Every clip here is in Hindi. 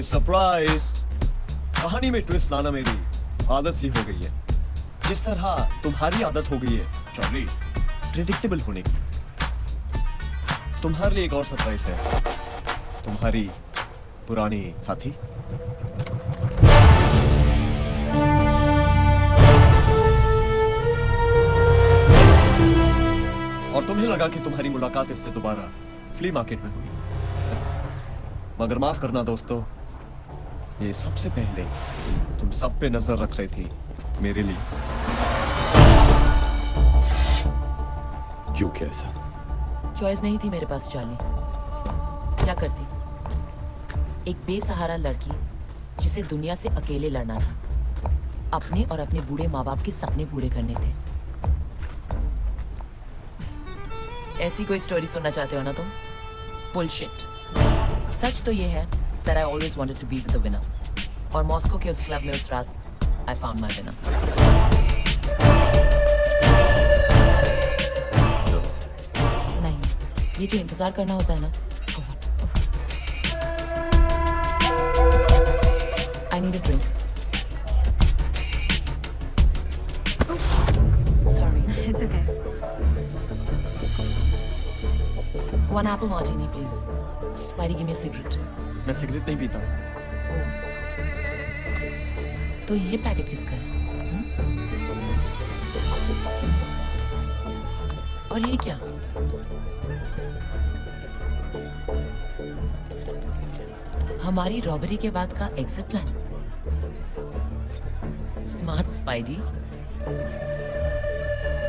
Surprise surprise. कहानी में ट्विस्ट लाना मेरी आदत सी हो गई है, जिस तरह तुम्हारी आदत हो गई है चार्ली प्रेडिक्टेबल होने की। तुम्हारे लिए एक और सरप्राइज है, तुम्हारी पुरानी साथी। और तुम्हें लगा कि तुम्हारी मुलाकात इससे दोबारा फ्ली मार्केट में हुई, मगर माफ करना दोस्तों, ये सबसे पहले तुम सब पे नजर रख रही थी मेरे लिए। क्यों, कैसा? चॉइस नहीं थी मेरे पास चार्ली। क्या करती? एक बेसहारा लड़की जिसे दुनिया से अकेले लड़ना था, अपने और अपने बूढ़े माँ बाप के सपने पूरे करने थे। ऐसी कोई स्टोरी सुनना चाहते हो ना तुम? बुलशिट। सच तो ये है that I always wanted to be with the winner. और मॉस्को के उस क्लब में उस रात I found my winner. नहीं, ये जो इंतजार करना होता है ना, I need a drink. Sorry. It's okay. One apple martini, please. Spidey, give me a cigarette. मैं सिगरेट नहीं पीता। ओह, तो ये पैकेट किसका है? और ये क्या? हमारी रॉबरी के बाद का एग्जिट प्लान। Smart spidey.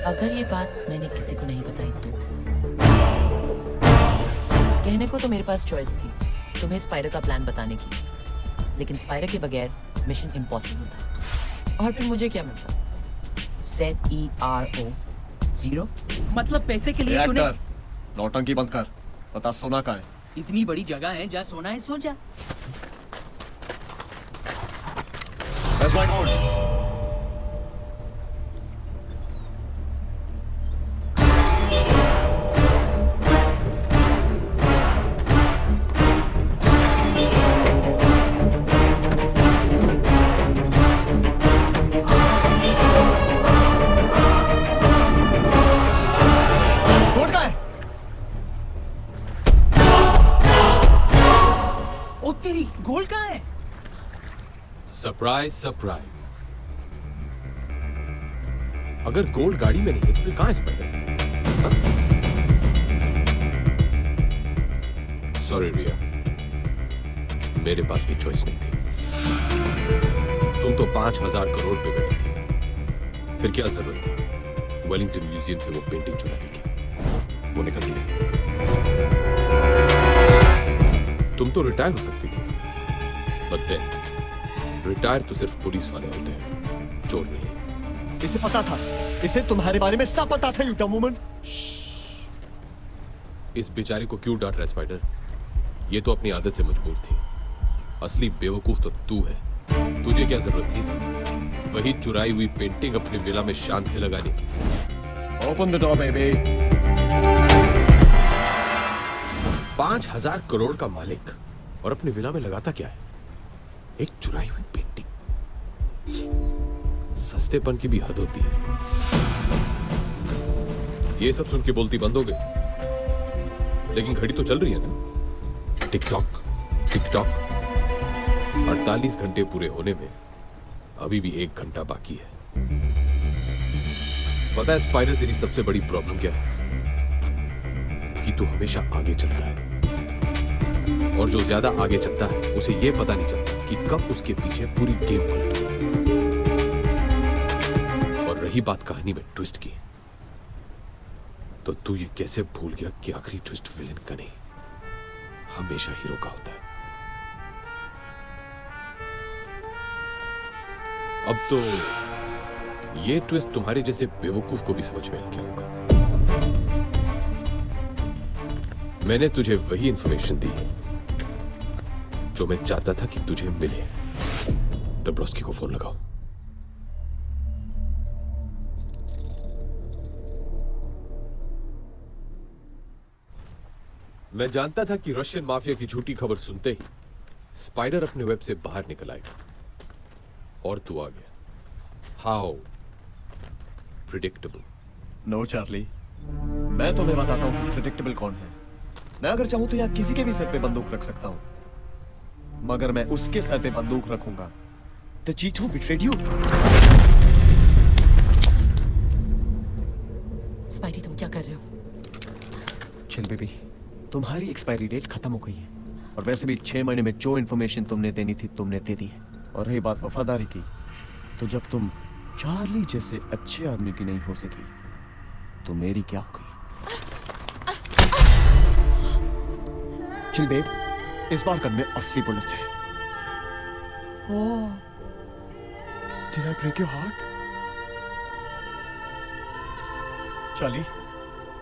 अगर ये बात मैंने किसी को नहीं बताई तो कहने को तो मेरे पास चॉइस थी तुम्हें स्पाइडर का प्लान बताने की, लेकिन स्पाइडर के बगैर मिशन इम्पॉसिबल था। और फिर मुझे क्या मिलता? ZERO 0। मतलब पैसे के लिए तूने नौटंकी बंद कर, बता सोना का है। इतनी बड़ी जगह है, जा सोना है सो जा। That's my goal. गोल्ड कहाँ है? Surprise surprise. अगर गोल्ड गाड़ी में नहीं है तो फिर कहां है स्पाइडर? सॉरी रिया, मेरे पास भी चॉइस नहीं थी। तुम तो 5,000 करोड़ पे बैठी थी, फिर क्या जरूरत थी वेलिंगटन म्यूजियम से वो पेंटिंग चुराने की? वो निकल गई। तुम तो रिटायर हो सकती थी, बट रिटायर तो सिर्फ पुलिस वाले होते हैं, चोर नहीं। इसे पता था, इसे तुम्हारे बारे में सब पता था, यू डम वुमन। इस बेचारे को क्यों डांट रहा है स्पाइडर? ये तो अपनी आदत से मजबूर थी। असली बेवकूफ तो तू है। तुझे क्या जरूरत थी वही चुराई हुई पेंटिंग अपनी विला में शान से लगाने की? Open the door baby. 5,000 crore का मालिक और अपनी विला में लगाता क्या है? एक चुराई हुई पेंटिंग। सस्तेपन की भी हद होती है। ये सब सुन के बोलती बंद हो गई, लेकिन घड़ी तो चल रही है ना। Tick tock tick tock. 48 घंटे पूरे होने में अभी भी 1 घंटा बाकी है। पता है स्पाइडर, तेरी सबसे बड़ी प्रॉब्लम क्या है? कि तू हमेशा आगे चलता है, और जो ज्यादा आगे चलता है उसे यह पता नहीं चलता कि कब उसके पीछे पूरी गेम पलट। और रही बात कहानी में ट्विस्ट की, तो तू ये कैसे भूल गया कि आखिरी ट्विस्ट विलेन का नहीं, हमेशा हीरो का होता है। अब तो ये ट्विस्ट तुम्हारे जैसे बेवकूफ को भी समझ में आ गया होगा। मैंने तुझे वही इंफॉर्मेशन दी जो मैं चाहता था कि तुझे मिले। डब्रोस्की को फोन लगाओ। मैं जानता था कि रशियन माफिया की झूठी खबर सुनते ही स्पाइडर अपने वेब से बाहर निकल आएगा और तू आ गया। How predictable. नो चार्ली, मैं तुम्हें बताता हूँ कि प्रिडिक्टेबल कौन है। मैं अगर चाहूं तो यहाँ किसी के भी सर पे बंदूक रख सकता हूं, मगर मैं उसके सर पे बंदूक रखूंगा the cheat who betrayed you. Spidey, तुम क्या कर रहे हो? चिल बेबी, तुम्हारी एक्सपायरी डेट खत्म हो गई है, और वैसे भी 6 महीने में जो इन्फॉर्मेशन तुमने देनी थी तुमने दे दी है। और रही बात वफादारी की, तो जब तुम चार्ली जैसे अच्छे आदमी की नहीं हो सकी तो मेरी क्या होगी? चिल बेब, इस बार गन में असली बुलेट्स है। Did I break your heart? Charlie,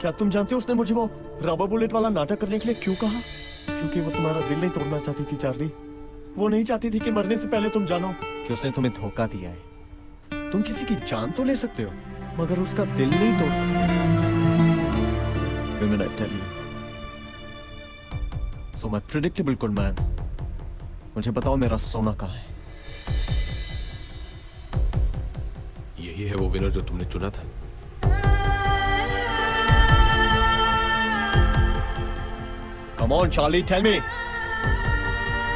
क्या तुम जानते हो उसने मुझे वो रबर बुलेट वाला नाटक करने के लिए क्यों कहा? क्योंकि वो तुम्हारा दिल नहीं तोड़ना चाहती थी चार्ली। वो नहीं चाहती थी कि मरने से पहले तुम जानो कि उसने तुम्हें धोखा दिया है। तुम किसी की जान तो ले सकते हो, मगर उसका दिल नहीं तोड़ सकते। Women, I tell you. So my predictable good man, मुझे बताओ मेरा सोना कहाँ है? यही है वो विनर जो तुमने चुना था। Come on, Charlie, tell me.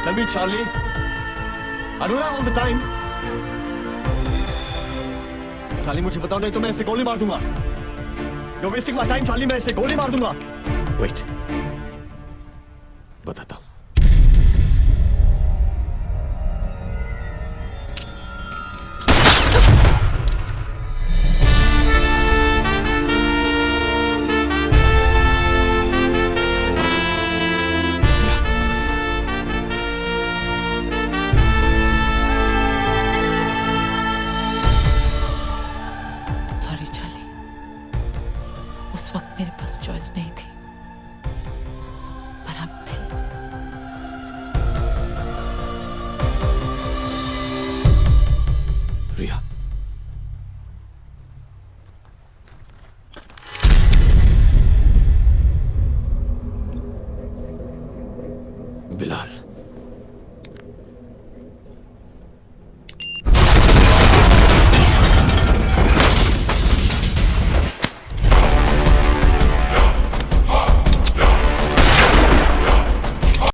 Tell me, Charlie. I do that all the time. Charlie, मुझे बताओ, नहीं तो मैं इसे गोली मार दूंगा। You're wasting my time, Charlie. मैं इसे गोली मार दूंगा। वेट, बताता हूं। सॉरी चार्ली, उस वक्त मेरे पास चॉइस नहीं थी।